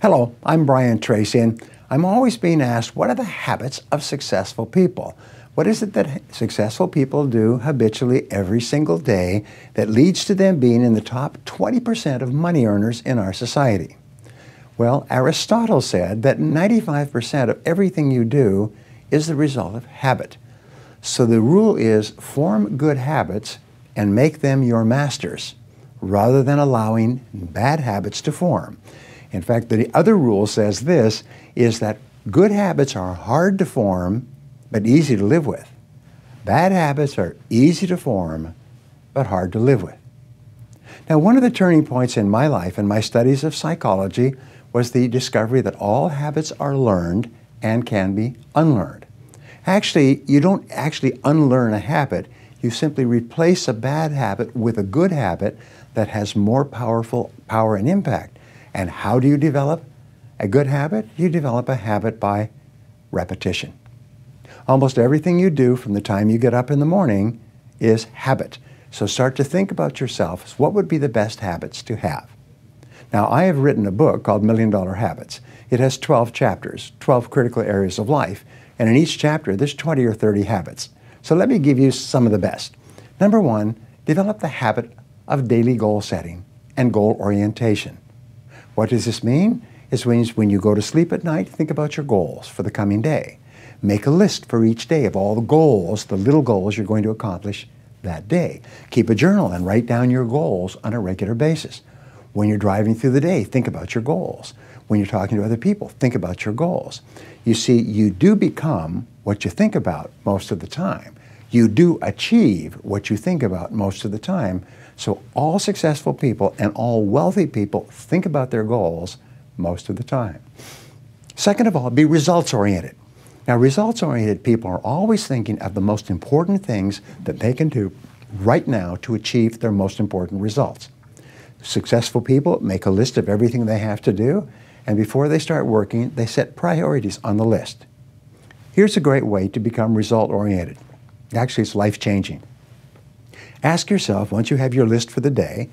Hello, I'm Brian Tracy, and I'm always being asked, what are the habits of successful people? What is it that successful people do habitually every single day that leads to them being in the top 20% of money earners in our society? Well, Aristotle said that 95% of everything you do is the result of habit. So the rule is form good habits and make them your masters, rather than allowing bad habits to form. In fact, the other rule says this, is that good habits are hard to form, but easy to live with. Bad habits are easy to form, but hard to live with. Now, one of the turning points in my life and my studies of psychology was the discovery that all habits are learned and can be unlearned. Actually, you don't actually unlearn a habit. You simply replace a bad habit with a good habit that has more power and impact. And how do you develop a good habit? You develop a habit by repetition. Almost everything you do from the time you get up in the morning is habit. So start to think about yourself. What would be the best habits to have? Now, I have written a book called $1 Million Habits. It has 12 chapters, 12 critical areas of life. And in each chapter, there's 20 or 30 habits. So let me give you some of the best. Number one, develop the habit of daily goal setting and goal orientation. What does this mean? It means when you go to sleep at night, think about your goals for the coming day. Make a list for each day of all the goals, the little goals you're going to accomplish that day. Keep a journal and write down your goals on a regular basis. When you're driving through the day, think about your goals. When you're talking to other people, think about your goals. You see, you do become what you think about most of the time. You do achieve what you think about most of the time. So all successful people and all wealthy people think about their goals most of the time. Second of all, be results-oriented. Now, results-oriented people are always thinking of the most important things that they can do right now to achieve their most important results. Successful people make a list of everything they have to do, and before they start working, they set priorities on the list. Here's a great way to become result-oriented. Actually, it's life-changing. Ask yourself, once you have your list for the day,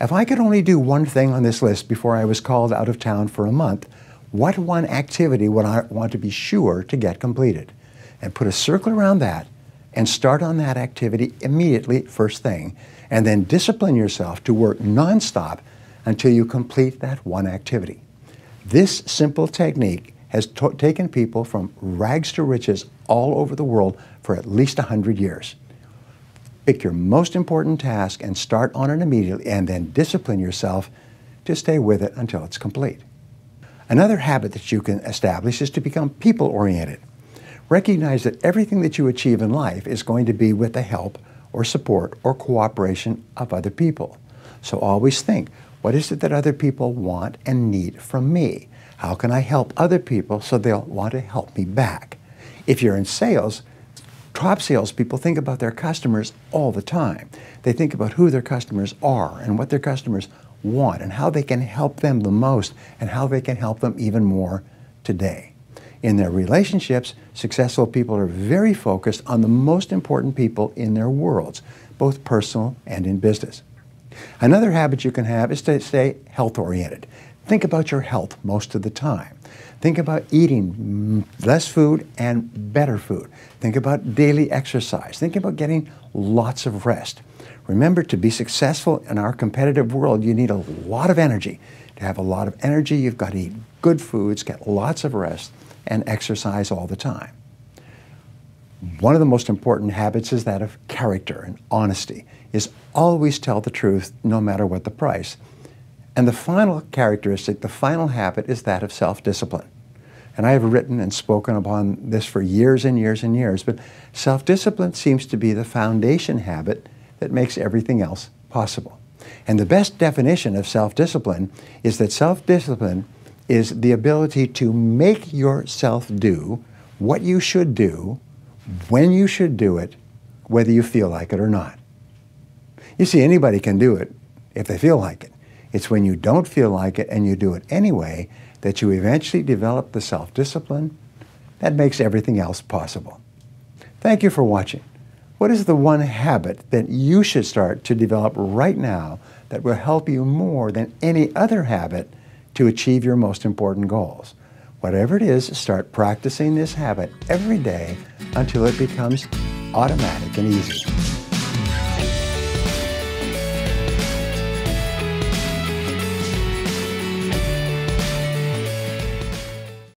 if I could only do one thing on this list before I was called out of town for a month, what one activity would I want to be sure to get completed? And put a circle around that and start on that activity immediately, first thing, and then discipline yourself to work nonstop until you complete that one activity. This simple technique has taken people from rags to riches all over the world for at least 100 years. Pick your most important task and start on it immediately, and then discipline yourself to stay with it until it's complete. Another habit that you can establish is to become people-oriented. Recognize that everything that you achieve in life is going to be with the help or support or cooperation of other people. So always think, what is it that other people want and need from me? How can I help other people so they'll want to help me back? If you're in sales, top salespeople think about their customers all the time. They think about who their customers are and what their customers want and how they can help them the most and how they can help them even more today. In their relationships, successful people are very focused on the most important people in their worlds, both personal and in business. Another habit you can have is to stay health-oriented. Think about your health most of the time. Think about eating less food and better food. Think about daily exercise. Think about getting lots of rest. Remember, to be successful in our competitive world, you need a lot of energy. To have a lot of energy, you've got to eat good foods, get lots of rest, and exercise all the time. One of the most important habits is that of character and honesty, is always tell the truth no matter what the price. And the final characteristic, the final habit, is that of self-discipline. And I have written and spoken upon this for years and years and years, but self-discipline seems to be the foundation habit that makes everything else possible. And the best definition of self-discipline is that self-discipline is the ability to make yourself do what you should do, when you should do it, whether you feel like it or not. You see, anybody can do it if they feel like it. It's when you don't feel like it and you do it anyway that you eventually develop the self-discipline that makes everything else possible. Thank you for watching. What is the one habit that you should start to develop right now that will help you more than any other habit to achieve your most important goals. Whatever it is, start practicing this habit every day until it becomes automatic and easy.